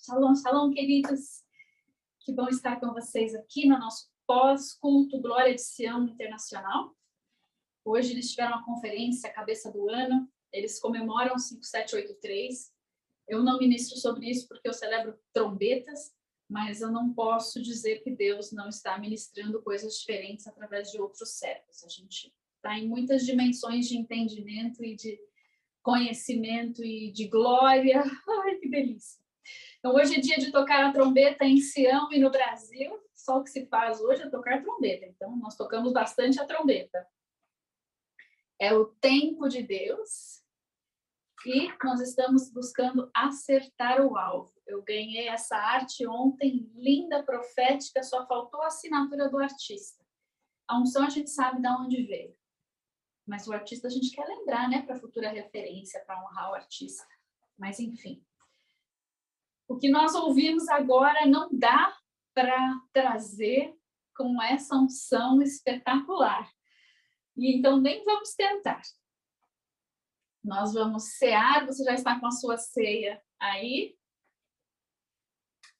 Shalom, shalom, queridos. Que bom estar com vocês aqui no nosso pós-culto Glória de Sião Internacional. Hoje eles tiveram uma conferência, cabeça do ano. Eles comemoram 5783. Eu não ministro sobre isso porque eu celebro trombetas, mas eu não posso dizer que Deus não está ministrando coisas diferentes através de outros servos. A gente está em muitas dimensões de entendimento e de conhecimento e de glória. Ai, que delícia! Então, hoje é dia de tocar a trombeta em Sião e no Brasil. Só o que se faz hoje é tocar trombeta. Então, nós tocamos bastante a trombeta. É o tempo de Deus e nós estamos buscando acertar o alvo. Eu ganhei essa arte ontem, linda, profética, só faltou a assinatura do artista. A unção a gente sabe de onde veio. Mas o artista a gente quer lembrar, né? Para futura referência, para honrar o artista. Mas, enfim. O que nós ouvimos agora não dá para trazer com essa unção espetacular. E então nem vamos tentar. Nós vamos cear, você já está com a sua ceia aí.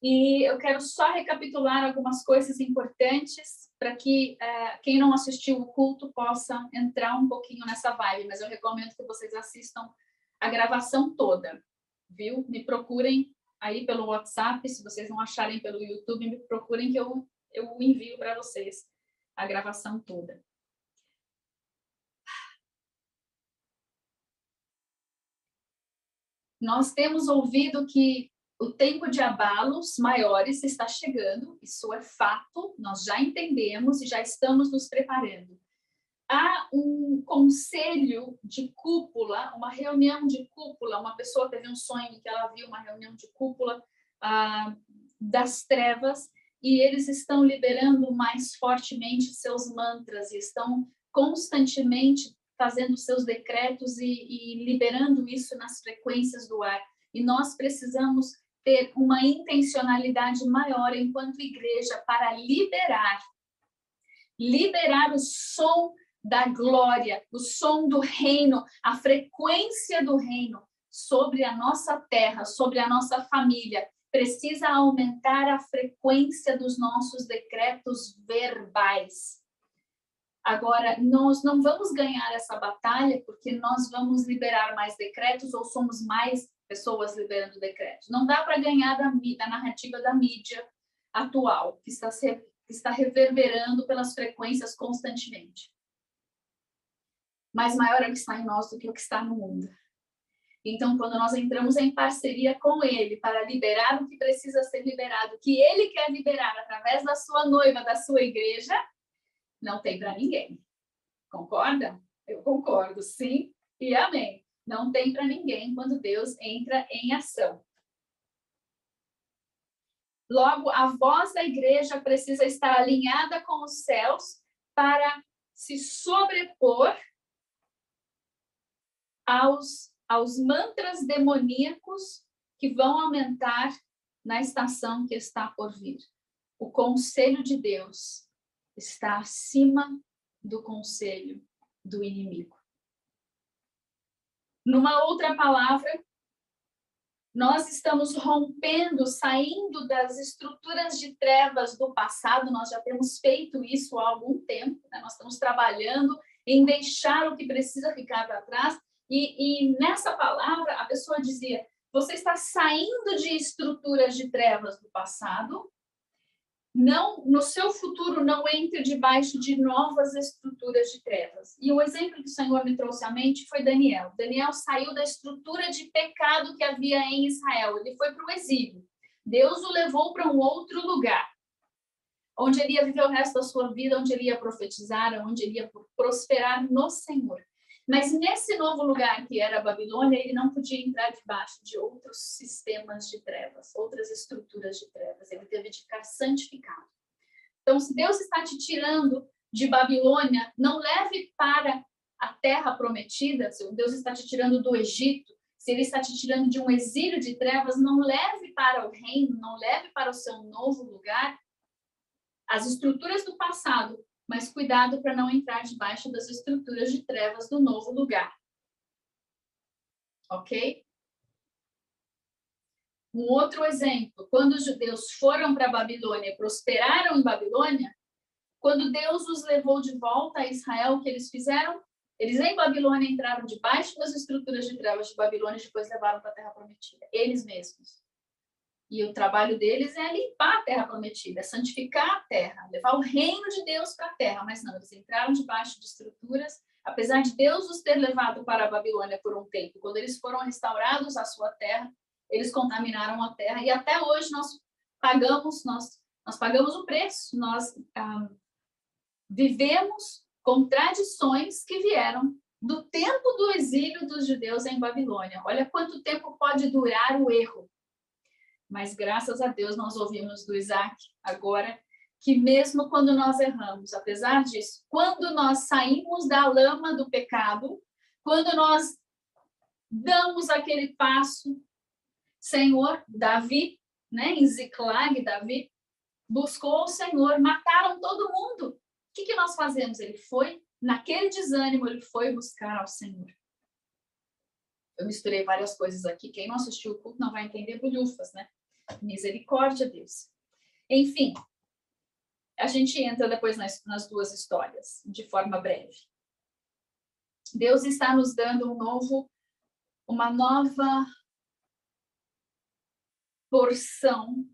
E eu quero só recapitular algumas coisas importantes para que quem não assistiu o culto possa entrar um pouquinho nessa vibe, mas eu recomendo que vocês assistam a gravação toda, viu? Me procurem aí pelo WhatsApp, se vocês não acharem pelo YouTube, me procurem que eu envio para vocês a gravação toda. Nós temos ouvido que o tempo de abalos maiores está chegando, isso é fato, nós já entendemos e já estamos nos preparando. Há um conselho de cúpula, uma reunião de cúpula, uma pessoa teve um sonho que ela viu uma reunião de cúpula das trevas e eles estão liberando mais fortemente seus mantras e estão constantemente fazendo seus decretos e liberando isso nas frequências do ar. E nós precisamos ter uma intencionalidade maior enquanto igreja para liberar o som da glória, o som do reino, a frequência do reino sobre a nossa terra, sobre a nossa família. Precisa aumentar a frequência dos nossos decretos verbais. Agora, nós não vamos ganhar essa batalha porque nós vamos liberar mais decretos ou somos mais pessoas liberando decretos. Não dá para ganhar da narrativa da mídia atual, que está reverberando pelas frequências constantemente. Mas maior é o que está em nós do que o que está no mundo. Então, quando nós entramos em parceria com Ele para liberar o que precisa ser liberado, o que Ele quer liberar através da sua noiva, da sua igreja, não tem para ninguém. Concorda? Eu concordo, sim e amém. Não tem para ninguém quando Deus entra em ação. Logo, a voz da igreja precisa estar alinhada com os céus para se sobrepor aos mantras demoníacos que vão aumentar na estação que está por vir. O conselho de Deus está acima do conselho do inimigo. Numa outra palavra, nós estamos rompendo, saindo das estruturas de trevas do passado, nós já temos feito isso há algum tempo, né? Nós estamos trabalhando em deixar o que precisa ficar para trás, e nessa palavra a pessoa dizia, você está saindo de estruturas de trevas do passado, não, no seu futuro não entre debaixo de novas estruturas de trevas. E o exemplo que o Senhor me trouxe à mente foi Daniel. Daniel saiu da estrutura de pecado que havia em Israel. Ele foi para o exílio. Deus o levou para um outro lugar, onde ele ia viver o resto da sua vida, onde ele ia profetizar, onde ele ia prosperar no Senhor. Mas nesse novo lugar que era a Babilônia, ele não podia entrar debaixo de outros sistemas de trevas, outras estruturas de trevas. Ele teve de ficar santificado. Então, se Deus está te tirando de Babilônia, não leve para a terra prometida. Se Deus está te tirando do Egito, se Ele está te tirando de um exílio de trevas, não leve para o reino, não leve para o seu novo lugar as estruturas do passado, mas cuidado para não entrar debaixo das estruturas de trevas do novo lugar. Ok? Um outro exemplo, quando os judeus foram para a Babilônia e prosperaram em Babilônia, quando Deus os levou de volta a Israel, o que eles fizeram? Eles em Babilônia entraram debaixo das estruturas de trevas de Babilônia e depois levaram para a Terra Prometida, eles mesmos. E o trabalho deles é limpar a Terra Prometida, é santificar a terra, levar o reino de Deus para a terra. Mas não, eles entraram debaixo de estruturas, apesar de Deus os ter levado para a Babilônia por um tempo. Quando eles foram restaurados à sua terra, eles contaminaram a terra. E até hoje nós pagamos o preço, nós vivemos com tradições que vieram do tempo do exílio dos judeus em Babilônia. Olha quanto tempo pode durar o erro. Mas graças a Deus nós ouvimos do Isaac agora que mesmo quando nós erramos, apesar disso, quando nós saímos da lama do pecado, quando nós damos aquele passo, Senhor, Davi, né, em Ziclag, Davi buscou o Senhor, mataram todo mundo. O que nós fazemos? Ele foi, naquele desânimo, ele foi buscar ao Senhor. Eu misturei várias coisas aqui. Quem não assistiu o culto não vai entender bolhufas, né? Misericórdia, Deus. Enfim, a gente entra depois nas duas histórias, de forma breve. Deus está nos dando uma nova porção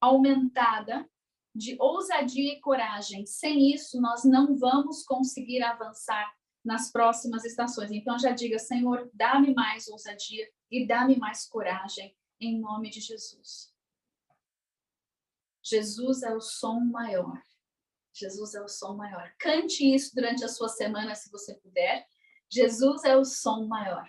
aumentada de ousadia e coragem. Sem isso, nós não vamos conseguir avançar nas próximas estações. Então, já diga, Senhor, dá-me mais ousadia e dá-me mais coragem, em nome de Jesus. Jesus é o som maior. Jesus é o som maior. Cante isso durante a sua semana, se você puder. Jesus é o som maior.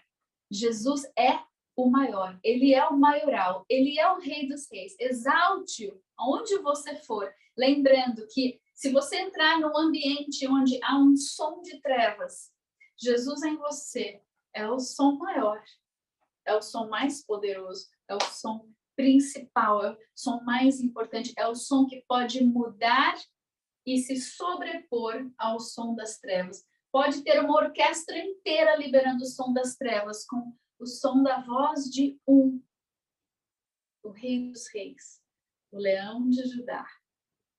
Jesus é o maior. Ele é o maioral. Ele é o Rei dos Reis. Exalte-o onde você for. Lembrando que se você entrar num ambiente onde há um som de trevas, Jesus em você é o som maior. É o som mais poderoso. É o som principal. É o som mais importante. É o som que pode mudar e se sobrepor ao som das trevas. Pode ter uma orquestra inteira liberando o som das trevas com o som da voz de o Rei dos Reis, o Leão de Judá.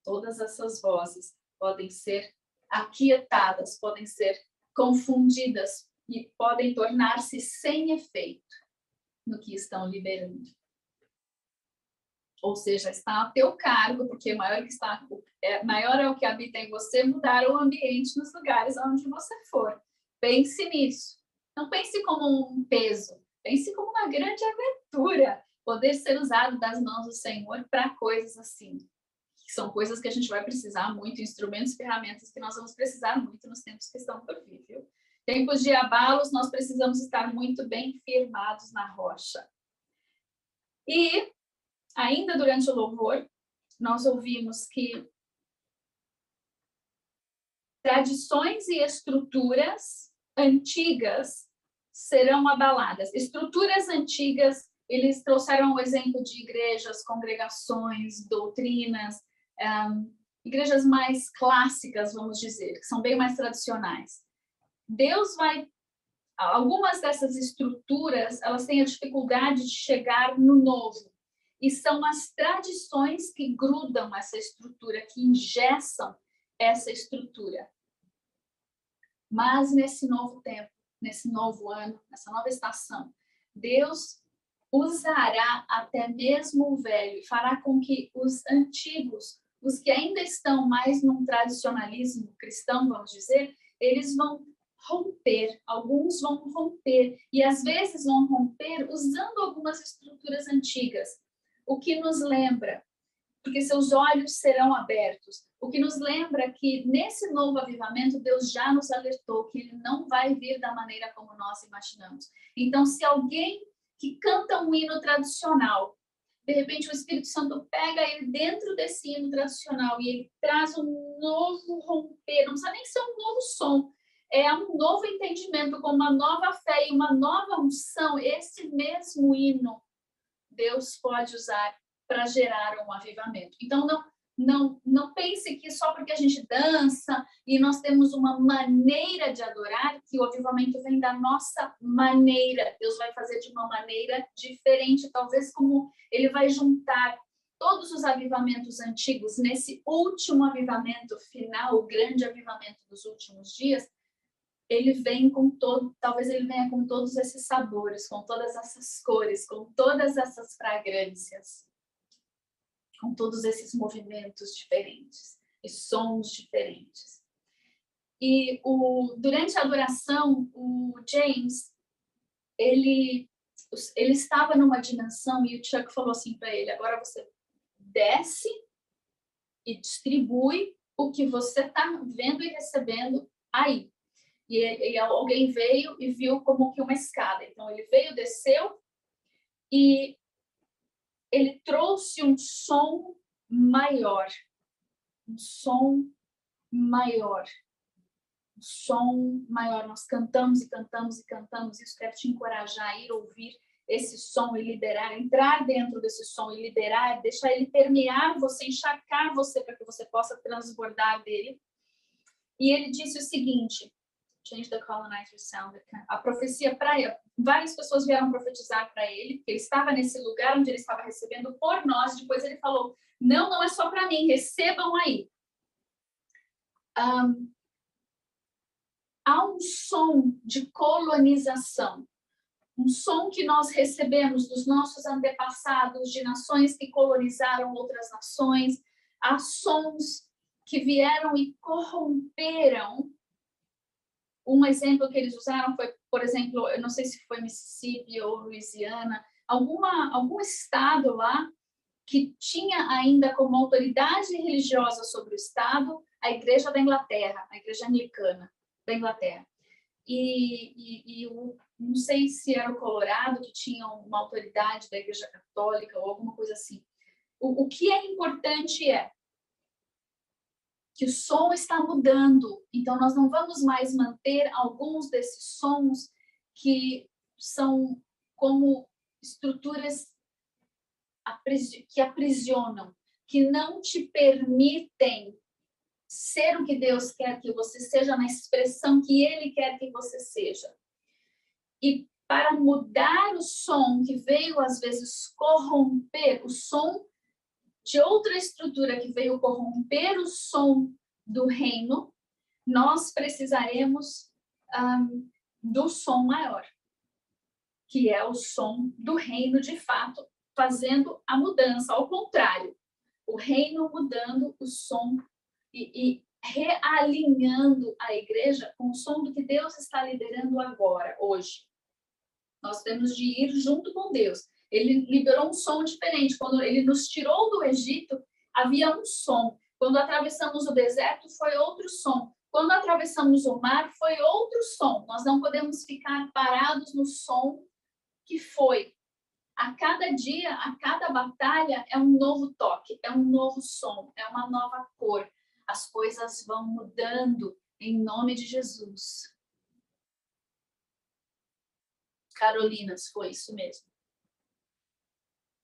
Todas essas vozes podem ser aquietadas, podem ser confundidas e podem tornar-se sem efeito no que estão liberando. Ou seja, está a teu cargo, porque maior é o que habita em você, mudar o ambiente nos lugares onde você for. Pense nisso. Não pense como um peso, pense como uma grande aventura, poder ser usado das mãos do Senhor para coisas assim. Que são coisas que a gente vai precisar muito, instrumentos, ferramentas que nós vamos precisar muito nos tempos que estão por vir, viu? Tempos de abalos, nós precisamos estar muito bem firmados na rocha. E ainda durante o louvor, nós ouvimos que tradições e estruturas antigas serão abaladas. Estruturas antigas, eles trouxeram o exemplo de igrejas, congregações, doutrinas, igrejas mais clássicas, vamos dizer, que são bem mais tradicionais. Algumas dessas estruturas, elas têm a dificuldade de chegar no novo. E são as tradições que grudam essa estrutura, que engessam essa estrutura. Mas nesse novo tempo, nesse novo ano, nessa nova estação, Deus usará até mesmo o velho e fará com que os antigos, os que ainda estão mais num tradicionalismo cristão, vamos dizer, eles vão romper, alguns vão romper, e às vezes vão romper usando algumas estruturas antigas. O que nos lembra, porque seus olhos serão abertos, o que nos lembra que nesse novo avivamento Deus já nos alertou que ele não vai vir da maneira como nós imaginamos. Então, se alguém que canta um hino tradicional, de repente o Espírito Santo pega ele dentro desse hino tradicional e ele traz um novo romper, não precisa nem ser um novo som, é um novo entendimento, com uma nova fé e uma nova unção, esse mesmo hino Deus pode usar para gerar um avivamento. Então, não pense que só porque a gente dança e nós temos uma maneira de adorar, que o avivamento vem da nossa maneira. Deus vai fazer de uma maneira diferente, talvez como ele vai juntar todos os avivamentos antigos nesse último avivamento final, o grande avivamento dos últimos dias. Ele vem com talvez ele venha com todos esses sabores, com todas essas cores, com todas essas fragrâncias, com todos esses movimentos diferentes e sons diferentes. E durante a adoração, o James, ele estava numa dimensão e o Chuck falou assim para ele: agora você desce e distribui o que você está vendo e recebendo aí. E alguém veio e viu como que uma escada. Então ele veio, desceu e ele trouxe um som maior, um som maior, um som maior. Nós cantamos e cantamos e cantamos. Isso quero te encorajar a ir ouvir esse som e liberar, entrar dentro desse som e liberar, deixar ele permear você, encharcar você para que você possa transbordar dele. E ele disse o seguinte: Change the colonizer's sound. A profecia para ele, várias pessoas vieram profetizar para ele, porque ele estava nesse lugar onde ele estava recebendo por nós. Depois ele falou: não é só para mim, recebam aí. Há um som de colonização, um som que nós recebemos dos nossos antepassados, de nações que colonizaram outras nações. Há sons que vieram e corromperam. Um exemplo que eles usaram foi, por exemplo, eu não sei se foi Mississippi ou Louisiana, algum estado lá que tinha ainda como autoridade religiosa sobre o estado a Igreja da Inglaterra, a Igreja Anglicana da Inglaterra. E não sei se era o Colorado que tinha uma autoridade da Igreja Católica ou alguma coisa assim. O que é importante é que o som está mudando, então nós não vamos mais manter alguns desses sons que são como estruturas que aprisionam, que não te permitem ser o que Deus quer que você seja, na expressão que Ele quer que você seja. E para mudar o som que veio, às vezes, corromper, o som de outra estrutura que veio corromper o som do reino, nós precisaremos do som maior, que é o som do reino de fato, fazendo a mudança, ao contrário, o reino mudando o som e realinhando a igreja com o som do que Deus está liderando agora, hoje. Nós temos de ir junto com Deus. Ele liberou um som diferente. Quando ele nos tirou do Egito, havia um som. Quando atravessamos o deserto, foi outro som. Quando atravessamos o mar, foi outro som. Nós não podemos ficar parados no som que foi. A cada dia, a cada batalha, é um novo toque, é um novo som, é uma nova cor. As coisas vão mudando em nome de Jesus. Carolinas, foi isso mesmo.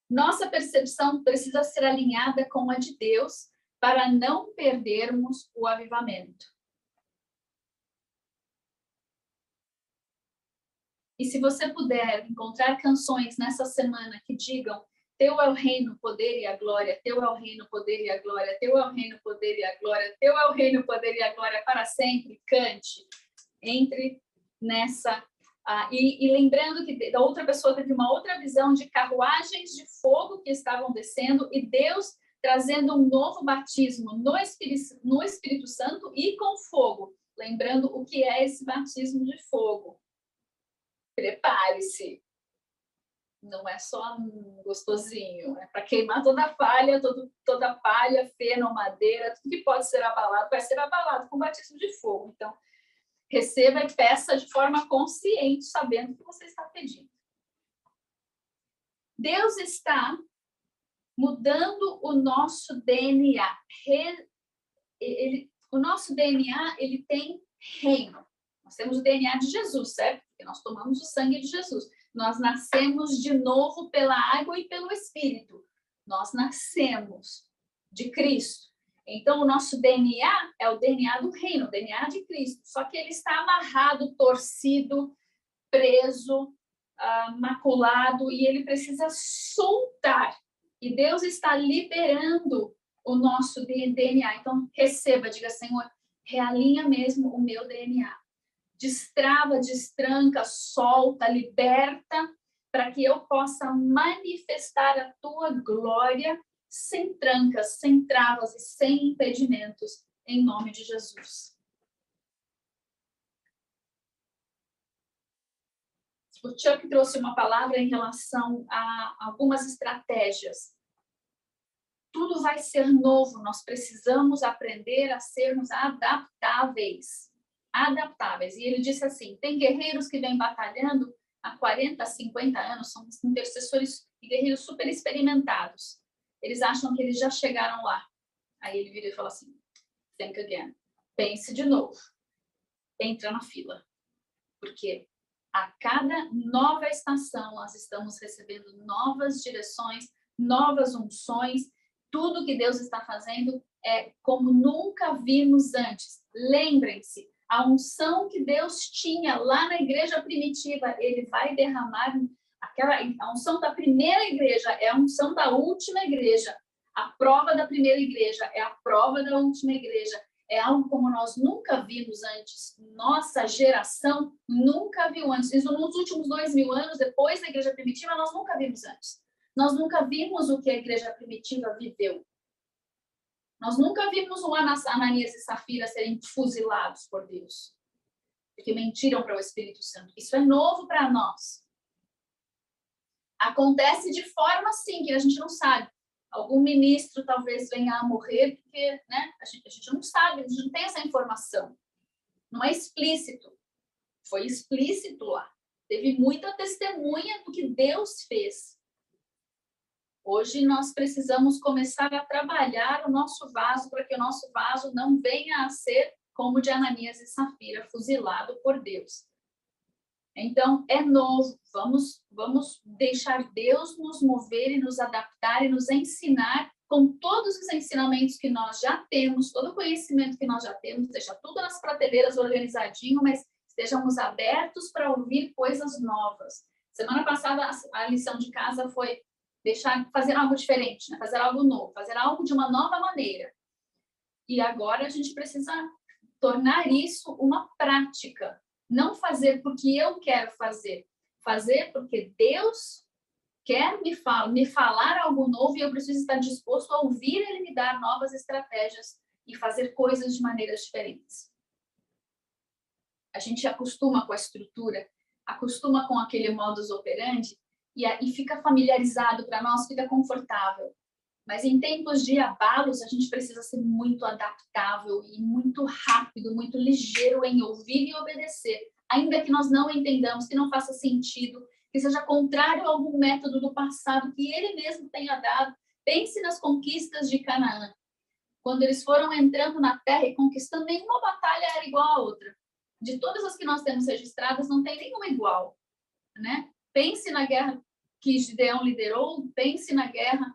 Nossa percepção precisa ser alinhada com a de Deus para não perdermos o avivamento. E se você puder encontrar canções nessa semana que digam: teu é o reino, o poder e a glória, teu é o reino, o poder e a glória, teu é o reino, o poder e a glória, teu é o reino, o poder e a glória para sempre, cante. Entre nessa. E lembrando que da outra pessoa teve uma outra visão de carruagens de fogo que estavam descendo e Deus trazendo um novo batismo no Espírito Santo e com fogo. Lembrando o que é esse batismo de fogo. Prepare-se. Não é só gostosinho, é para queimar toda a palha, toda palha, feno, madeira, tudo que pode ser abalado, vai ser abalado com batismo de fogo. Então, receba e peça de forma consciente, sabendo o que você está pedindo. Deus está mudando o nosso DNA. O nosso DNA, ele tem reino. Nós temos o DNA de Jesus, certo? Porque nós tomamos o sangue de Jesus. Nós nascemos de novo pela água e pelo Espírito. Nós nascemos. de Cristo. Então, o nosso DNA é o DNA do reino, o DNA de Cristo. Só que ele está amarrado, torcido, preso, maculado, e ele precisa soltar. E Deus está liberando o nosso DNA. Então, receba, diga, Senhor, realinha mesmo o meu DNA. Destrava, destranca, solta, liberta, para que eu possa manifestar a tua glória sem trancas, sem travas e sem impedimentos, em nome de Jesus. O Chuck trouxe uma palavra em relação a algumas estratégias. Tudo vai ser novo, nós precisamos aprender a sermos adaptáveis. Adaptáveis. E ele disse assim, tem guerreiros que vêm batalhando há 40, 50 anos, são intercessores e guerreiros super experimentados. Eles acham que eles já chegaram lá. Aí ele vira e fala assim, think again. Pense de novo. Entra na fila. Porque a cada nova estação, nós estamos recebendo novas direções, novas unções. Tudo que Deus está fazendo é como nunca vimos antes. Lembrem-se, a unção que Deus tinha lá na igreja primitiva, ele vai derramar. A unção da primeira igreja é a unção da última igreja. A prova da primeira igreja é a prova da última igreja. É algo como nós nunca vimos antes. Nossa geração nunca viu antes. Isso nos últimos 2000 anos, depois da igreja primitiva, nós nunca vimos antes. Nós nunca vimos o que a igreja primitiva viveu. Nós nunca vimos o Ananias e Safira serem fuzilados por Deus. Porque mentiram para o Espírito Santo. Isso é novo para nós. Acontece de forma assim, que a gente não sabe. Algum ministro talvez venha a morrer, porque né, a gente não sabe, a gente não tem essa informação. Não é explícito. Foi explícito lá. Teve muita testemunha do que Deus fez. Hoje nós precisamos começar a trabalhar o nosso vaso, para que o nosso vaso não venha a ser como o de Ananias e Safira, fuzilado por Deus. Então, é novo. Vamos deixar Deus nos mover e nos adaptar e nos ensinar com todos os ensinamentos que nós já temos, todo o conhecimento que nós já temos, deixar tudo nas prateleiras organizadinho, mas estejamos abertos para ouvir coisas novas. Semana passada, a lição de casa foi fazer algo diferente, né? Fazer algo novo, fazer algo de uma nova maneira. E agora a gente precisa tornar isso uma prática. Não fazer porque eu quero fazer. Fazer porque Deus quer me falar algo novo e eu preciso estar disposto a ouvir Ele me dar novas estratégias e fazer coisas de maneiras diferentes. A gente acostuma com a estrutura, acostuma com aquele modus operandi e fica familiarizado para nós, fica confortável. Mas em tempos de abalos, a gente precisa ser muito adaptável e muito rápido, muito ligeiro em ouvir e obedecer, ainda que nós não entendamos, que não faça sentido, que seja contrário a algum método do passado que ele mesmo tenha dado. Pense nas conquistas de Canaã. Quando eles foram entrando na terra e conquistando, nenhuma batalha era igual à outra. De todas as que nós temos registradas, não tem nenhuma igual, né? Pense na guerra que Gideão liderou, pense na guerra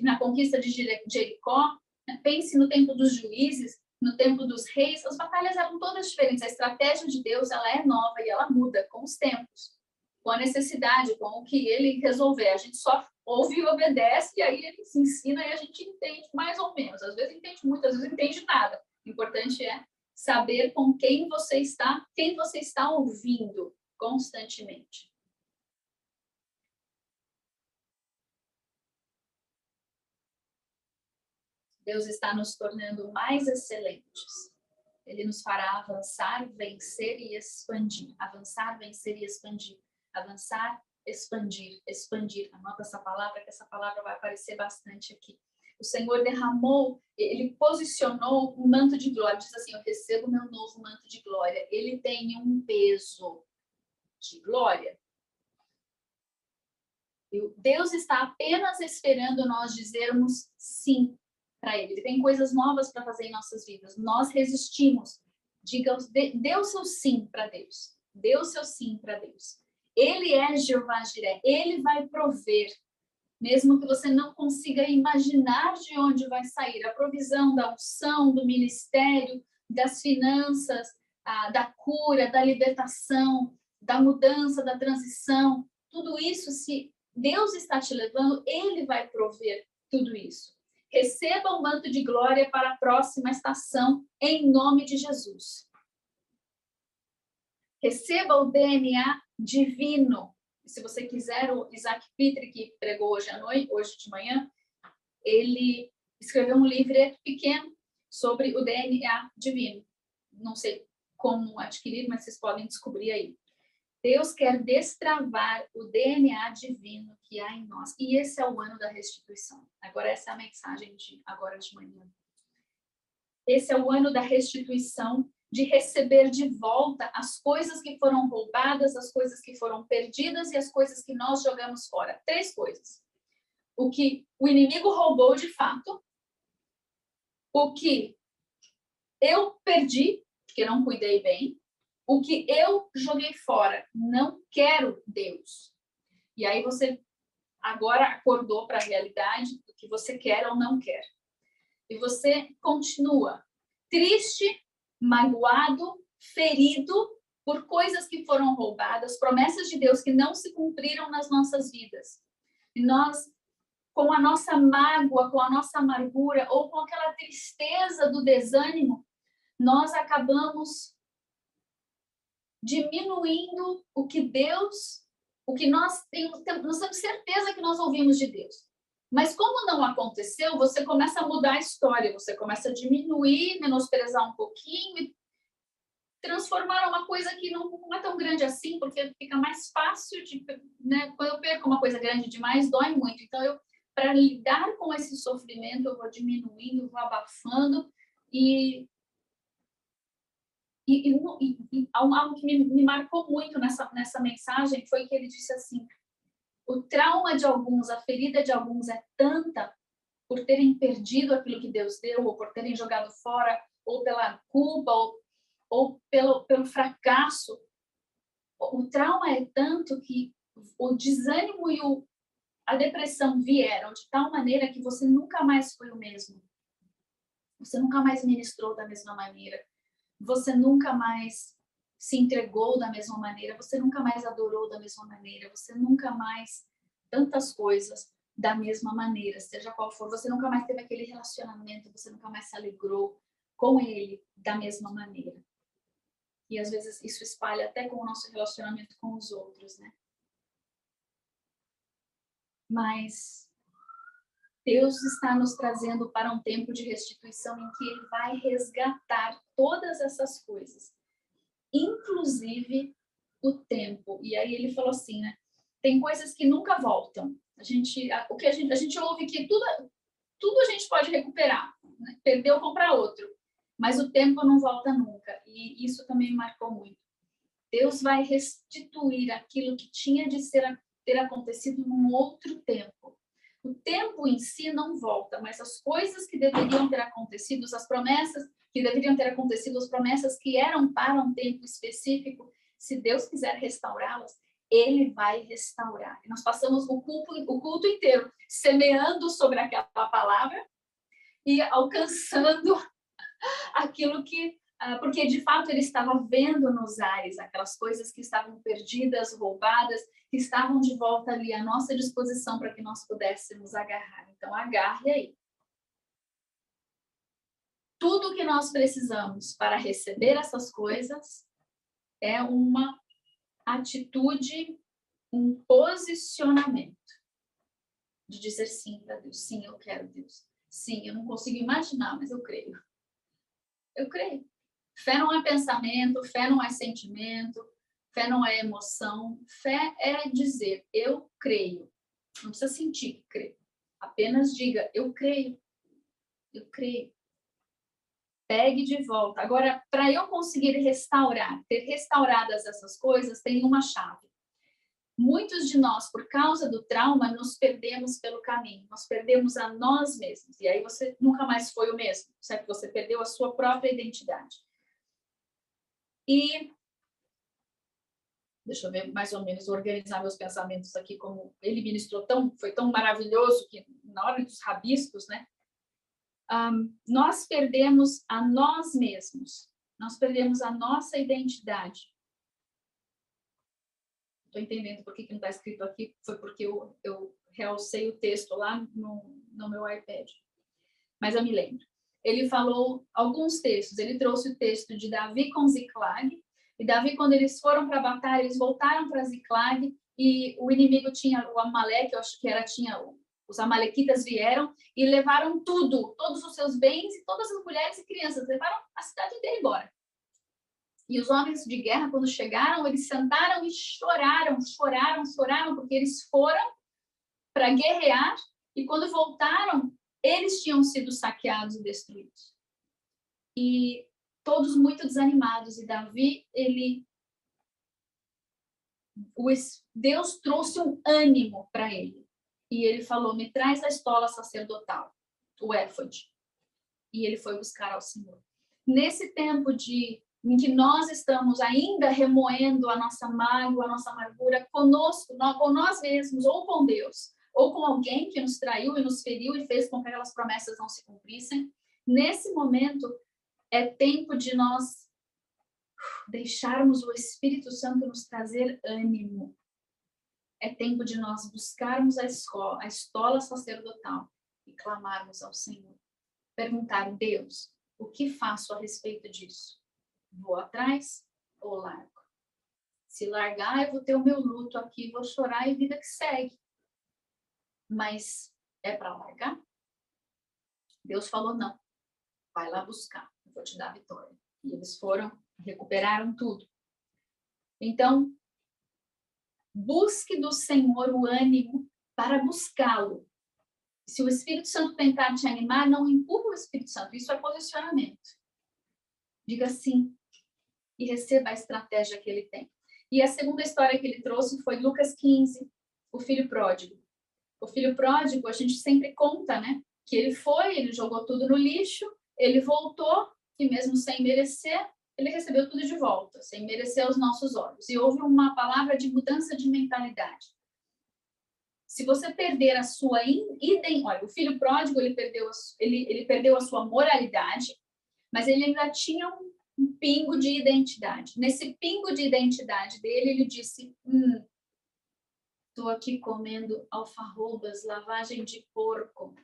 na conquista de Jericó, pense no tempo dos juízes, no tempo dos reis, as batalhas eram todas diferentes. A estratégia de Deus, ela é nova e ela muda com os tempos, com a necessidade, com o que ele resolver. A gente só ouve e obedece, e aí ele se ensina e a gente entende mais ou menos. Às vezes entende muito, às vezes não entende nada. O importante é saber com quem você está ouvindo constantemente. Deus está nos tornando mais excelentes. Ele nos fará avançar, vencer e expandir. Avançar, vencer e expandir. Avançar, expandir, expandir. Anota essa palavra, que essa palavra vai aparecer bastante aqui. O Senhor derramou, ele posicionou um manto de glória. Diz assim, eu recebo meu novo manto de glória. Ele tem um peso de glória. E Deus está apenas esperando nós dizermos sim para ele. Ele tem coisas novas para fazer em nossas vidas. Nós resistimos. Diga, dê o seu sim para Deus. Dê o seu sim para Deus. Ele é Jeová Jiré. Ele vai prover. mesmo que você não consiga imaginar de onde vai sair a provisão da unção, do ministério, das finanças, da cura, da libertação, da mudança, da transição, tudo isso, se Deus está te levando, Ele vai prover tudo isso. Receba o manto de glória para a próxima estação, em nome de Jesus. Receba o DNA divino. Se você quiser, o Isaac Pitre, que pregou hoje à noite, hoje de manhã, ele escreveu um livreto pequeno sobre o DNA divino. Não sei como adquirir, mas vocês podem descobrir aí. Deus quer destravar o DNA divino que há em nós. E esse é o ano da restituição. Agora, essa é a mensagem de agora de manhã. Esse é o ano da restituição, de receber de volta as coisas que foram roubadas, as coisas que foram perdidas e as coisas que nós jogamos fora. 3 coisas. O que o inimigo roubou de fato, o que eu perdi, porque não cuidei bem, o que eu joguei fora, não quero Deus. E aí você agora acordou para a realidade do que você quer ou não quer. E você continua triste, magoado, ferido por coisas que foram roubadas, promessas de Deus que não se cumpriram nas nossas vidas. E nós, com a nossa mágoa, com a nossa amargura, ou com aquela tristeza do desânimo, nós acabamos diminuindo o que Deus, o que nós temos certeza que nós ouvimos de Deus. Mas como não aconteceu, você começa a mudar a história, você começa a diminuir, menosprezar um pouquinho e transformar uma coisa que não é tão grande assim, porque fica mais fácil de, né? Quando eu perco uma coisa grande demais, dói muito. Então, para lidar com esse sofrimento, eu vou diminuindo, vou abafando e algo que me marcou muito nessa mensagem foi que ele disse assim: o trauma de alguns, a ferida de alguns é tanta por terem perdido aquilo que Deus deu, ou por terem jogado fora, ou pela culpa, ou pelo fracasso. O trauma é tanto que o desânimo e a depressão vieram de tal maneira que você nunca mais foi o mesmo. Você nunca mais ministrou da mesma maneira. Você nunca mais se entregou da mesma maneira, você nunca mais adorou da mesma maneira, você nunca mais tantas coisas da mesma maneira, seja qual for, você nunca mais teve aquele relacionamento, você nunca mais se alegrou com ele da mesma maneira. E às vezes isso espalha até com o nosso relacionamento com os outros, né? Mas Deus está nos trazendo para um tempo de restituição em que Ele vai resgatar todas essas coisas, inclusive o tempo. E aí Ele falou assim, né? Tem coisas que nunca voltam. A gente ouve que tudo a gente pode recuperar, né? Perdeu, comprar outro. Mas o tempo não volta nunca. E isso também me marcou muito. Deus vai restituir aquilo que tinha de ter acontecido num outro tempo. O tempo em si não volta, mas as coisas que deveriam ter acontecido, as promessas que deveriam ter acontecido, as promessas que eram para um tempo específico, se Deus quiser restaurá-las, Ele vai restaurar. E nós passamos o culto inteiro semeando sobre aquela palavra e alcançando aquilo que... porque, de fato, Ele estava vendo nos ares aquelas coisas que estavam perdidas, roubadas, que estavam de volta ali à nossa disposição para que nós pudéssemos agarrar. Então, agarre aí. Tudo que nós precisamos para receber essas coisas é uma atitude, um posicionamento de dizer sim para Deus. Sim, eu quero Deus. Sim, eu não consigo imaginar, mas eu creio. Eu creio. Fé não é pensamento, fé não é sentimento, fé não é emoção. Fé é dizer, eu creio. Não precisa sentir que crê. Apenas diga, eu creio. Eu creio. Pegue de volta. Agora, para eu conseguir restaurar, ter restauradas essas coisas, tem uma chave. Muitos de nós, por causa do trauma, nos perdemos pelo caminho. Nós perdemos a nós mesmos. E aí você nunca mais foi o mesmo, certo? Você perdeu a sua própria identidade. E Deixa eu ver mais ou menos, organizar meus pensamentos aqui, como ele ministrou foi tão maravilhoso que na hora dos rabiscos, né? Nós perdemos a nós mesmos, nós perdemos a nossa identidade. Estou entendendo por que não está escrito aqui, foi porque eu realcei o texto lá no meu iPad. Mas eu me lembro. Ele falou alguns textos, ele trouxe o texto de Davi com Ziclag, e Davi, quando eles foram para a batalha, eles voltaram para Ziclag, e o inimigo tinha, o Amaleque, eu acho que os amalequitas vieram e levaram tudo, todos os seus bens, e todas as mulheres e crianças, levaram a cidade inteira embora. E os homens de guerra, quando chegaram, eles sentaram e choraram, porque eles foram para guerrear, e quando voltaram, eles tinham sido saqueados e destruídos. E todos muito desanimados. E Davi, Deus trouxe um ânimo para ele. E ele falou, me traz a estola sacerdotal, o éfode. E ele foi buscar ao Senhor. Nesse tempo em que nós estamos ainda remoendo a nossa mágoa, a nossa amargura conosco, com nós mesmos, ou com Deus, ou com alguém que nos traiu e nos feriu e fez com que aquelas promessas não se cumprissem, nesse momento é tempo de nós deixarmos o Espírito Santo nos trazer ânimo. É tempo de nós buscarmos a estola sacerdotal e clamarmos ao Senhor. Perguntar, Deus, o que faço a respeito disso? Vou atrás ou largo? Se largar, eu vou ter o meu luto aqui, vou chorar e vida que segue. Mas é para largar? Deus falou, não. Vai lá buscar, eu vou te dar a vitória. E eles foram, recuperaram tudo. Então, busque do Senhor o ânimo para buscá-lo. Se o Espírito Santo tentar te animar, não empurra o Espírito Santo. Isso é posicionamento. Diga sim e receba a estratégia que ele tem. E a segunda história que ele trouxe foi Lucas 15, o filho pródigo. O filho pródigo, a gente sempre conta, né? Que ele jogou tudo no lixo, ele voltou e mesmo sem merecer, ele recebeu tudo de volta, sem merecer aos nossos olhos. E houve uma palavra de mudança de mentalidade. Se você perder a sua olha, o filho pródigo, ele perdeu a sua moralidade, mas ele ainda tinha um pingo de identidade. Nesse pingo de identidade dele, ele disse, estou aqui comendo alfarrobas, lavagem de porco,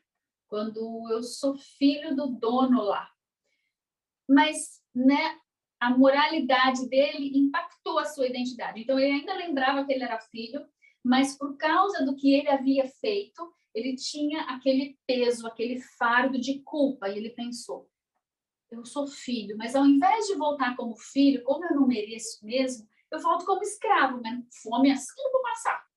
quando eu sou filho do dono lá. Mas, né, a moralidade dele impactou a sua identidade. Então, ele ainda lembrava que ele era filho, mas por causa do que ele havia feito, ele tinha aquele peso, aquele fardo de culpa. E ele pensou, eu sou filho, mas ao invés de voltar como filho, como eu não mereço mesmo, eu volto como escravo, né? Fome assim eu vou passar.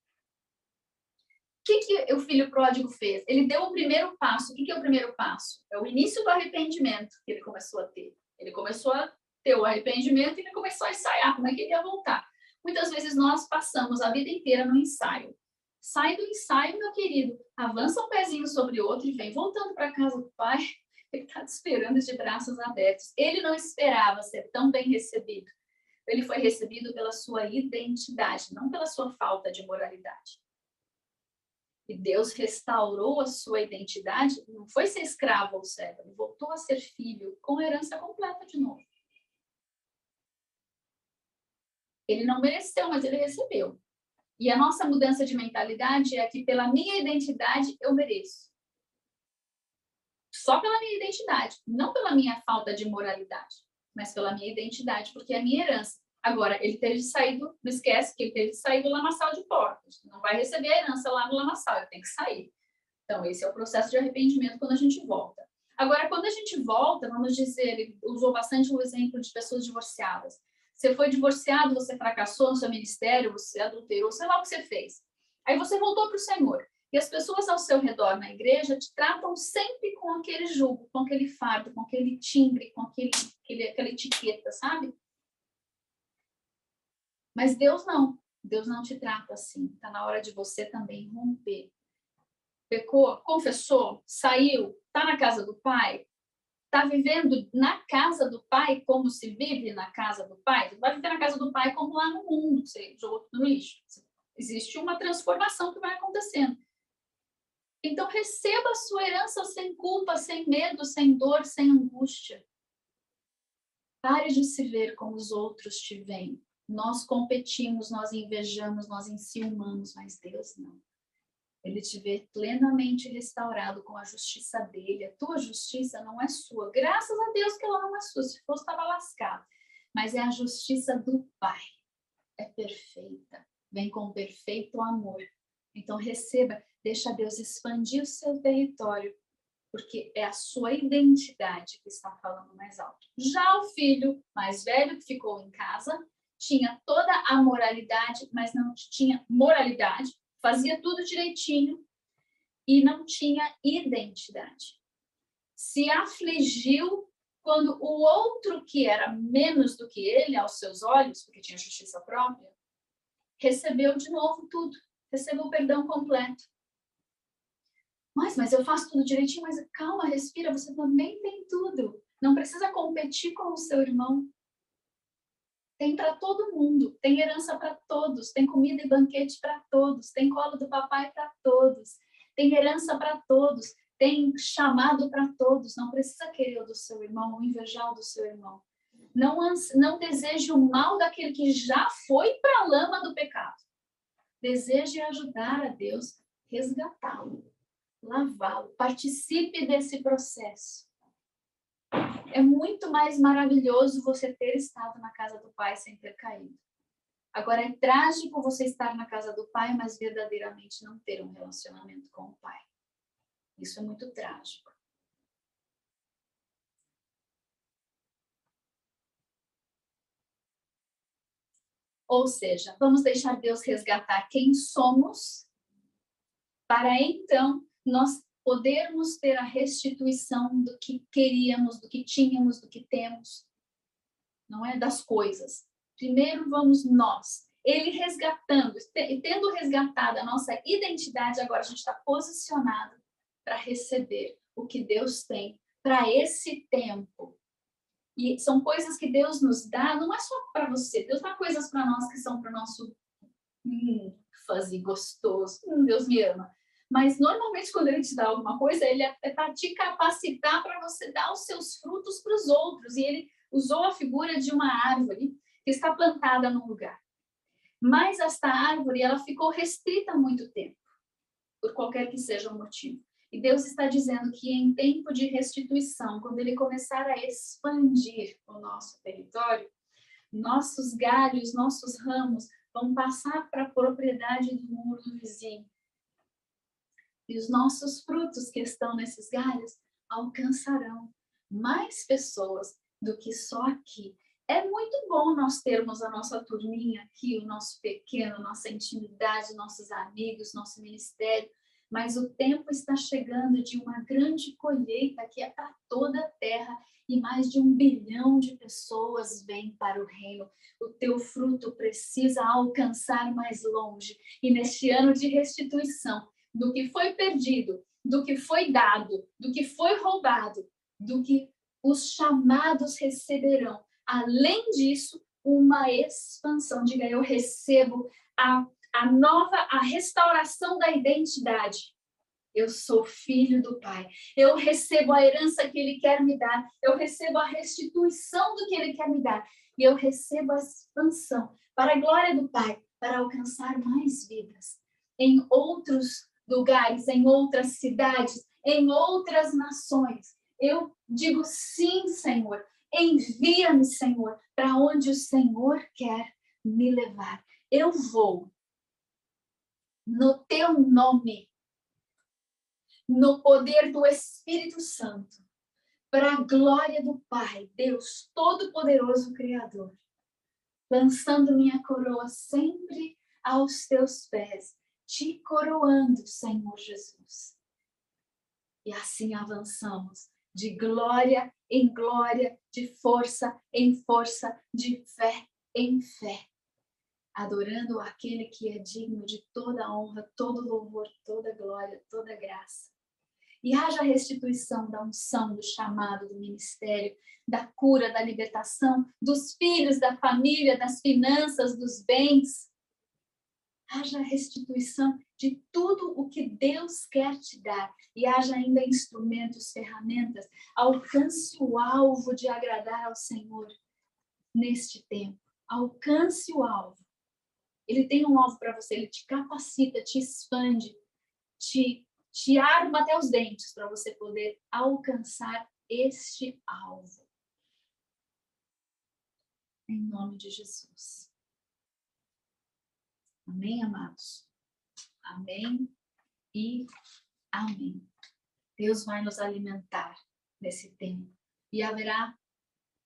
O que o filho pródigo fez? Ele deu o primeiro passo. O que é o primeiro passo? É o início do arrependimento que ele começou a ter. Ele começou a ter o arrependimento e ele começou a ensaiar como é que ele ia voltar. Muitas vezes nós passamos a vida inteira no ensaio. Sai do ensaio, meu querido, avança um pezinho sobre o outro e vem voltando para casa do pai. Ele está te esperando de braços abertos. Ele não esperava ser tão bem recebido. Ele foi recebido pela sua identidade, não pela sua falta de moralidade. E Deus restaurou a sua identidade, não foi ser escravo ou servo, ele voltou a ser filho, com herança completa de novo. Ele não mereceu, mas ele recebeu. E a nossa mudança de mentalidade é que pela minha identidade eu mereço. Só pela minha identidade, não pela minha falta de moralidade, mas pela minha identidade, porque é a minha herança. Agora, ele teve saído, não esquece que ele teve saído do lamaçal de porcos. Não vai receber a herança lá no lamaçal, ele tem que sair. Então, esse é o processo de arrependimento quando a gente volta. Agora, quando a gente volta, vamos dizer, ele usou bastante o exemplo de pessoas divorciadas. Você foi divorciado, você fracassou no seu ministério, você adulterou, sei lá o que você fez. Aí você voltou para o Senhor. E as pessoas ao seu redor na igreja te tratam sempre com aquele jugo, com aquele fardo, com aquele timbre, com aquela etiqueta, sabe? Mas Deus não te trata assim. Está na hora de você também romper. Pecou, confessou, saiu, está na casa do Pai. está vivendo na casa do pai como se vive na casa do pai, você vai viver na casa do pai como lá no mundo, você jogou tudo no lixo. Existe uma transformação que vai acontecendo. Então, receba a sua herança sem culpa, sem medo, sem dor, sem angústia. Pare de se ver como os outros te veem. Nós competimos, nós invejamos, nós enciumamos, mas Deus não. Ele te vê plenamente restaurado com a justiça dele. A tua justiça não é sua. Graças a Deus que ela não é sua. Se fosse, estava lascado. Mas é a justiça do Pai. É perfeita. Vem com perfeito amor. Então receba, deixa Deus expandir o seu território, porque é a sua identidade que está falando mais alto. Já o filho mais velho que ficou em casa tinha toda a moralidade, mas não tinha moralidade, fazia tudo direitinho e não tinha identidade. Se afligiu quando o outro que era menos do que ele aos seus olhos, porque tinha justiça própria, recebeu de novo tudo, recebeu o perdão completo. Mas eu faço tudo direitinho, mas calma, respira, você também tem tudo. Não precisa competir com o seu irmão. Tem para todo mundo, tem herança para todos, tem comida e banquete para todos, tem colo do papai para todos, tem herança para todos, tem chamado para todos. Não precisa querer o do seu irmão, ou invejar o do seu irmão. Não deseje o mal daquele que já foi para a lama do pecado. Deseje ajudar a Deus, resgatá-lo, lavá-lo. Participe desse processo. É muito mais maravilhoso você ter estado na casa do Pai sem ter caído. Agora, é trágico você estar na casa do Pai, mas verdadeiramente não ter um relacionamento com o Pai. Isso é muito trágico. Ou seja, vamos deixar Deus resgatar quem somos, para então nós podermos ter a restituição do que queríamos, do que tínhamos, do que temos. Não é das coisas. Primeiro vamos nós. Ele resgatando, tendo resgatado a nossa identidade, agora a gente está posicionado para receber o que Deus tem para esse tempo. E são coisas que Deus nos dá, não é só para você. Deus dá coisas para nós que são para o nosso fuzzy, gostoso. Deus me ama. Mas normalmente quando ele te dá alguma coisa, ele é para te capacitar para você dar os seus frutos para os outros. E ele usou a figura de uma árvore que está plantada num lugar. Mas esta árvore, ela ficou restrita há muito tempo, por qualquer que seja o motivo. E Deus está dizendo que em tempo de restituição, quando ele começar a expandir o nosso território, nossos galhos, nossos ramos vão passar para a propriedade do muro do vizinho. E os nossos frutos que estão nesses galhos alcançarão mais pessoas do que só aqui. É muito bom nós termos a nossa turminha aqui, o nosso pequeno, nossa intimidade, nossos amigos, nosso ministério, mas o tempo está chegando de uma grande colheita que é para toda a terra e mais de 1 bilhão de pessoas vêm para o reino. O teu fruto precisa alcançar mais longe. E neste ano de restituição, do que foi perdido, do que foi dado, do que foi roubado, do que os chamados receberão. Além disso, uma expansão. Diga, eu recebo a restauração da identidade. Eu sou filho do Pai. Eu recebo a herança que Ele quer me dar. Eu recebo a restituição do que Ele quer me dar. E eu recebo a expansão para a glória do Pai, para alcançar mais vidas em outros lugares, em outras cidades, em outras nações. Eu digo sim, Senhor. Envia-me, Senhor, para onde o Senhor quer me levar. Eu vou no teu nome, no poder do Espírito Santo, para a glória do Pai, Deus Todo-Poderoso Criador, lançando minha coroa sempre aos teus pés, te coroando, Senhor Jesus. E assim avançamos, de glória em glória, de força em força, de fé em fé, adorando aquele que é digno de toda honra, todo louvor, toda glória, toda graça. E haja restituição da unção, do chamado, do ministério, da cura, da libertação, dos filhos, da família, das finanças, dos bens. Haja restituição de tudo o que Deus quer te dar. E haja ainda instrumentos, ferramentas. Alcance o alvo de agradar ao Senhor neste tempo. Alcance o alvo. Ele tem um alvo para você, ele te capacita, te expande, te arma até os dentes para você poder alcançar este alvo. Em nome de Jesus. Amém, amados? Amém e amém. Deus vai nos alimentar nesse tempo. E haverá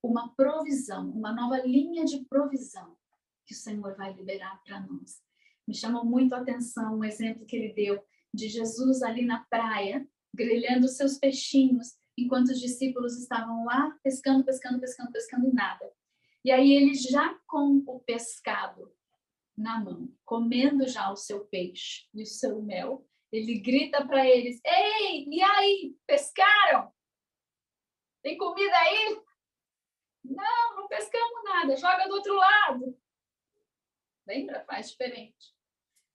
uma provisão, uma nova linha de provisão que o Senhor vai liberar para nós. Me chamou muito a atenção um exemplo que ele deu de Jesus ali na praia, grelhando seus peixinhos, enquanto os discípulos estavam lá pescando e nada. E aí ele já com o pescado na mão, comendo já o seu peixe e o seu mel, ele grita para eles: ei, e aí, pescaram? Tem comida aí? Não, não pescamos nada, joga do outro lado. Lembra? Faz diferente.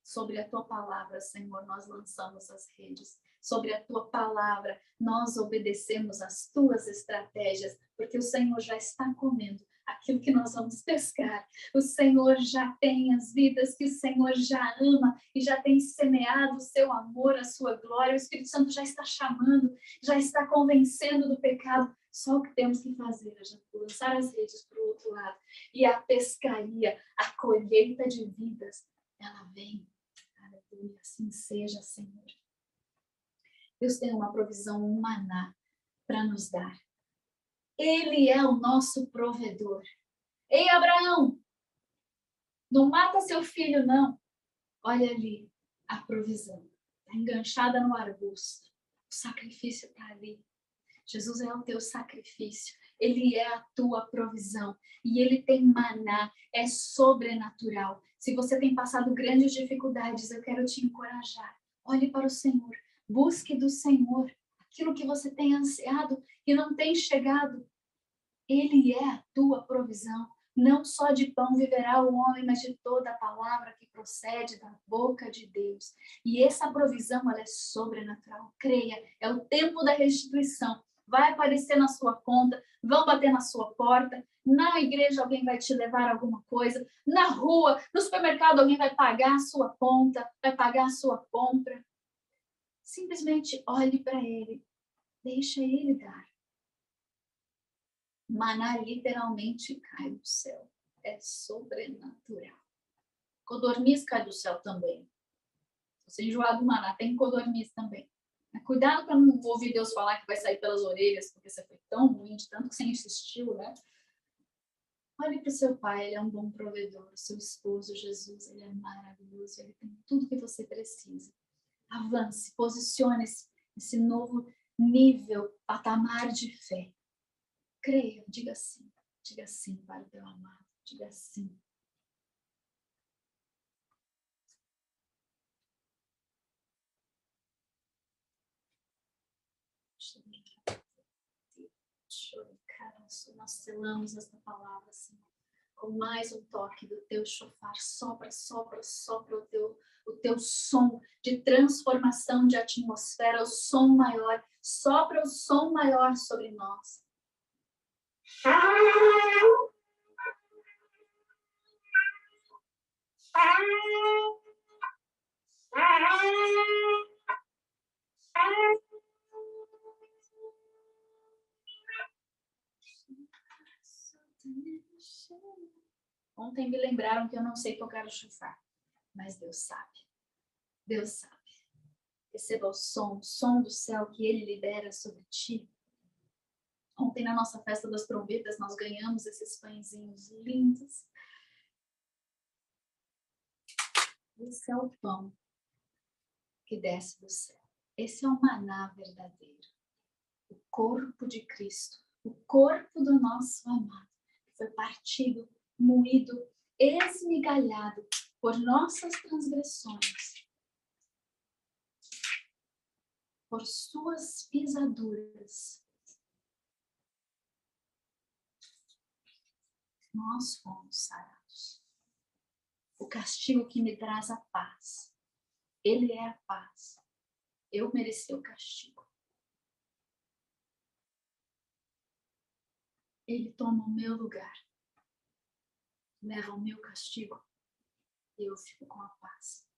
Sobre a tua palavra, Senhor, nós lançamos as redes. Sobre a tua palavra, nós obedecemos as tuas estratégias, porque o Senhor já está comendo aquilo que nós vamos pescar. O Senhor já tem as vidas que o Senhor já ama e já tem semeado o seu amor, a sua glória. O Espírito Santo já está chamando, já está convencendo do pecado. Só o que temos que fazer é lançar as redes para o outro lado. E a pescaria, a colheita de vidas, ela vem. Aleluia, assim seja, Senhor. Deus tem uma provisão, um maná para nos dar. Ele é o nosso provedor. Ei, Abraão, não mata seu filho, não. Olha ali a provisão. Está enganchada no arbusto. O sacrifício está ali. Jesus é o teu sacrifício. Ele é a tua provisão. E ele tem maná. É sobrenatural. Se você tem passado grandes dificuldades, eu quero te encorajar. Olhe para o Senhor. Busque do Senhor aquilo que você tem ansiado e não tem chegado. Ele é a tua provisão. Não só de pão viverá o homem, mas de toda a palavra que procede da boca de Deus. E essa provisão, ela é sobrenatural. Creia, é o tempo da restituição. Vai aparecer na sua conta, vão bater na sua porta. Na igreja alguém vai te levar alguma coisa. Na rua, no supermercado alguém vai pagar a sua conta, vai pagar a sua compra. Simplesmente olhe para ele. Deixa ele dar. Maná literalmente cai do céu. É sobrenatural. Codorniz cai do céu também. Se você enjoar do maná, tem codorniz também. Cuidado para não ouvir Deus falar que vai sair pelas orelhas, porque você foi tão ruim, de tanto que você insistiu, né? Olhe para o seu pai, ele é um bom provedor. O seu esposo, Jesus, ele é maravilhoso. Ele tem tudo que você precisa. Avance, posicione-se nesse novo nível, patamar de fé. Creia, diga sim, Pai, teu amado, diga sim. Nós selamos esta palavra, Senhor, com mais um toque do teu chofar. Sopra, sopra, sopra o teu som de transformação de atmosfera, o som maior. Sopra o som maior sobre nós. Ontem me lembraram que eu não sei tocar o chofar, mas Deus sabe. Deus sabe. Receba o som do céu que Ele libera sobre ti. Ontem, na nossa festa das trombetas, nós ganhamos esses pãezinhos lindos. Esse é o pão que desce do céu. Esse é o maná verdadeiro. O corpo de Cristo. O corpo do nosso amado. Que foi partido, moído, esmigalhado por nossas transgressões. por suas pisaduras, nós fomos sarados. O castigo que me traz a paz, ele é a paz. Eu mereci o castigo. Ele toma o meu lugar, leva o meu castigo e eu fico com a paz.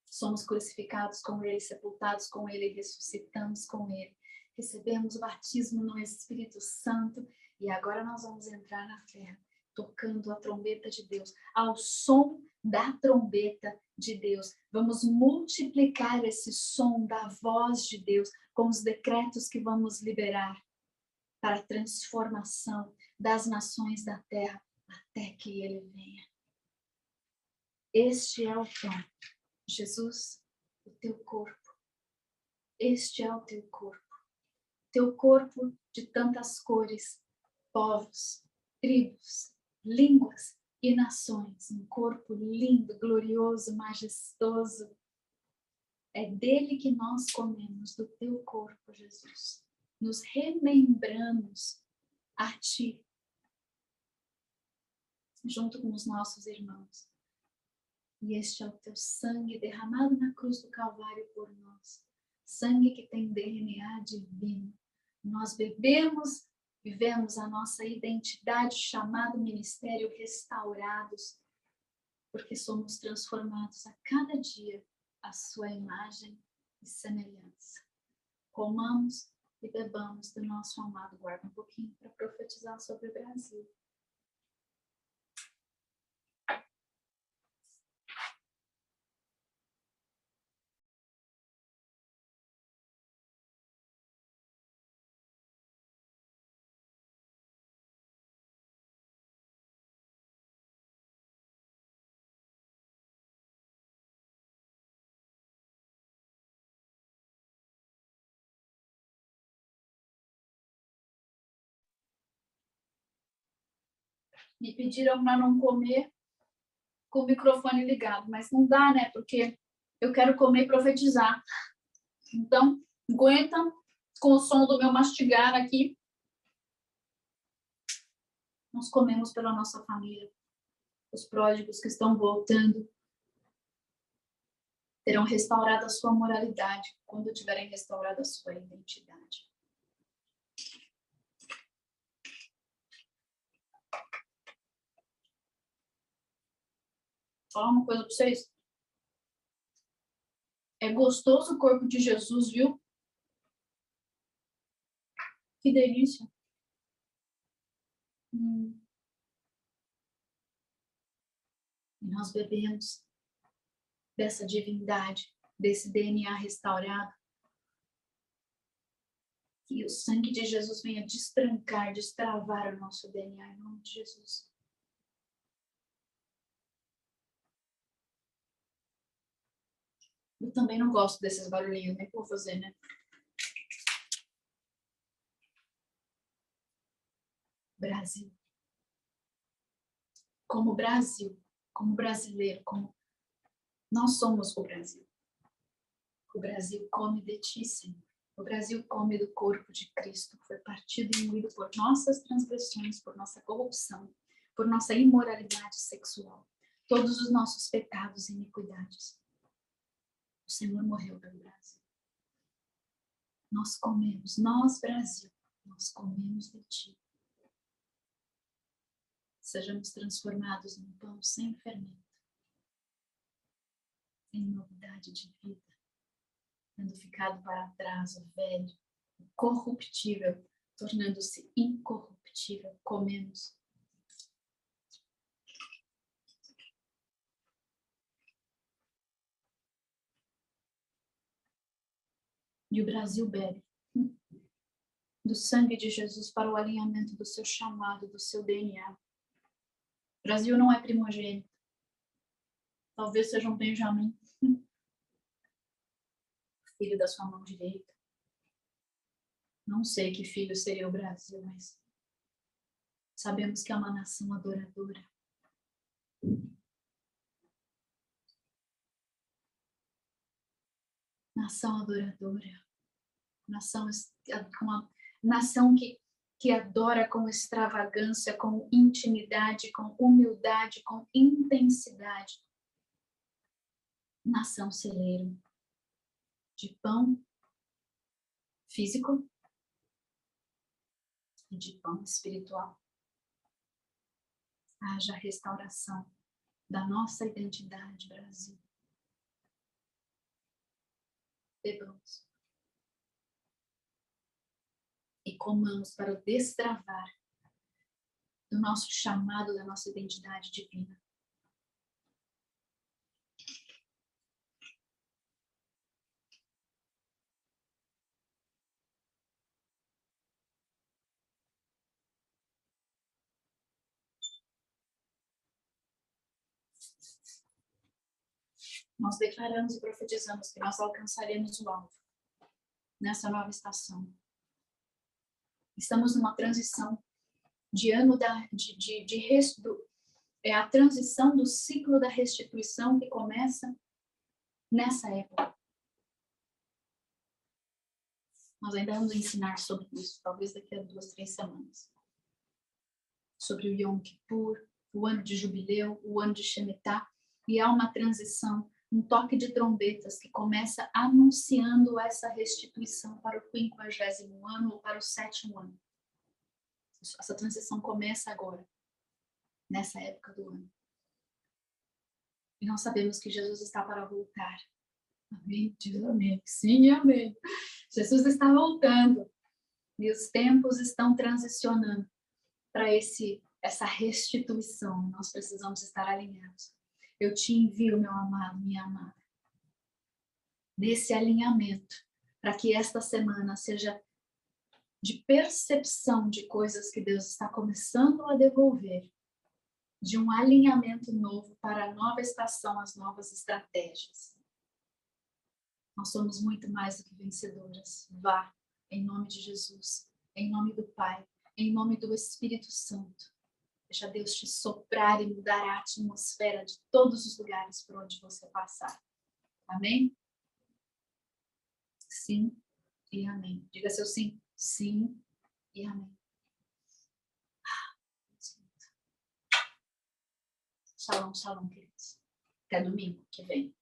Somos crucificados com ele, sepultados com ele, ressuscitamos com ele. Recebemos o batismo no Espírito Santo e agora nós vamos entrar na terra, tocando a trombeta de Deus, ao som da trombeta de Deus. Vamos multiplicar esse som da voz de Deus com os decretos que vamos liberar para a transformação das nações da terra até que ele venha. Este é o pão. Jesus, o teu corpo. Este é o teu corpo. Teu corpo de tantas cores, povos, tribos, línguas e nações. Um corpo lindo, glorioso, majestoso. É dele que nós comemos, do teu corpo, Jesus. Nos remembramos a ti, junto com os nossos irmãos. E este é o teu sangue derramado na cruz do Calvário por nós. Sangue que tem DNA divino. Nós bebemos, vivemos a nossa identidade, chamado ministério, restaurados, porque somos transformados a cada dia à sua imagem e semelhança. Comamos e bebamos do nosso amado. Guarda um pouquinho para profetizar sobre o Brasil. Me pediram para não comer com o microfone ligado, mas não dá, né? Porque eu quero comer e profetizar. Então, aguenta com o som do meu mastigar aqui. Nós comemos pela nossa família. Os pródigos que estão voltando terão restaurado a sua moralidade quando tiverem restaurado a sua identidade. Vou falar uma coisa para vocês. É gostoso o corpo de Jesus, viu? Que delícia. E nós bebemos dessa divindade, desse DNA restaurado. Que o sangue de Jesus venha destrancar, destravar o nosso DNA em nome de Jesus. Eu também não gosto desses barulhinhos, nem vou fazer, né? Brasil. Como Brasil, como brasileiro, como nós somos o Brasil. O Brasil come de ti, Senhor. O Brasil come do corpo de Cristo, que foi partido e moído por nossas transgressões, por nossa corrupção, por nossa imoralidade sexual, todos os nossos pecados e iniquidades. O Senhor morreu pelo Brasil. Nós comemos, nós, Brasil, nós comemos de ti. Sejamos transformados num pão sem fermento, em novidade de vida, tendo ficado para trás o velho, o corruptível, tornando-se incorruptível. Comemos. E o Brasil bebe do sangue de Jesus para o alinhamento do seu chamado, do seu DNA. O Brasil não é primogênito. Talvez seja um Benjamim, filho da sua mão direita. Não sei que filho seria o Brasil, mas sabemos que é uma nação adoradora. nação adoradora, nação que adora com extravagância, com intimidade, com humildade, com intensidade. Nação celeiro de pão físico e de pão espiritual. Haja restauração da nossa identidade, Brasil. Bebamos e comamos para o destravar do nosso chamado, da nossa identidade divina. Nós declaramos e profetizamos que nós alcançaremos o alvo nessa nova estação. Estamos numa transição de ano é a transição do ciclo da restituição que começa nessa época. Nós ainda vamos ensinar sobre isso, talvez daqui a 2, 3 semanas. Sobre o Yom Kippur, o ano de jubileu, o ano de Shemitah, e há uma transição, um toque de trombetas que começa anunciando essa restituição para o 50º ano ou para o 7º ano. Essa transição começa agora, nessa época do ano. E nós sabemos que Jesus está para voltar. Amém? Diz amém. Sim e amém. Jesus está voltando. E os tempos estão transicionando para essa restituição. Nós precisamos estar alinhados. Eu te envio, meu amado, minha amada, nesse alinhamento, para que esta semana seja de percepção de coisas que Deus está começando a devolver, de um alinhamento novo para a nova estação, as novas estratégias. Nós somos muito mais do que vencedoras. Vá, em nome de Jesus, em nome do Pai, em nome do Espírito Santo. Deixa Deus te soprar e mudar a atmosfera de todos os lugares por onde você passar. Amém? Sim e amém. Diga seu sim. Sim e amém. Shalom, shalom, queridos. Até domingo que vem.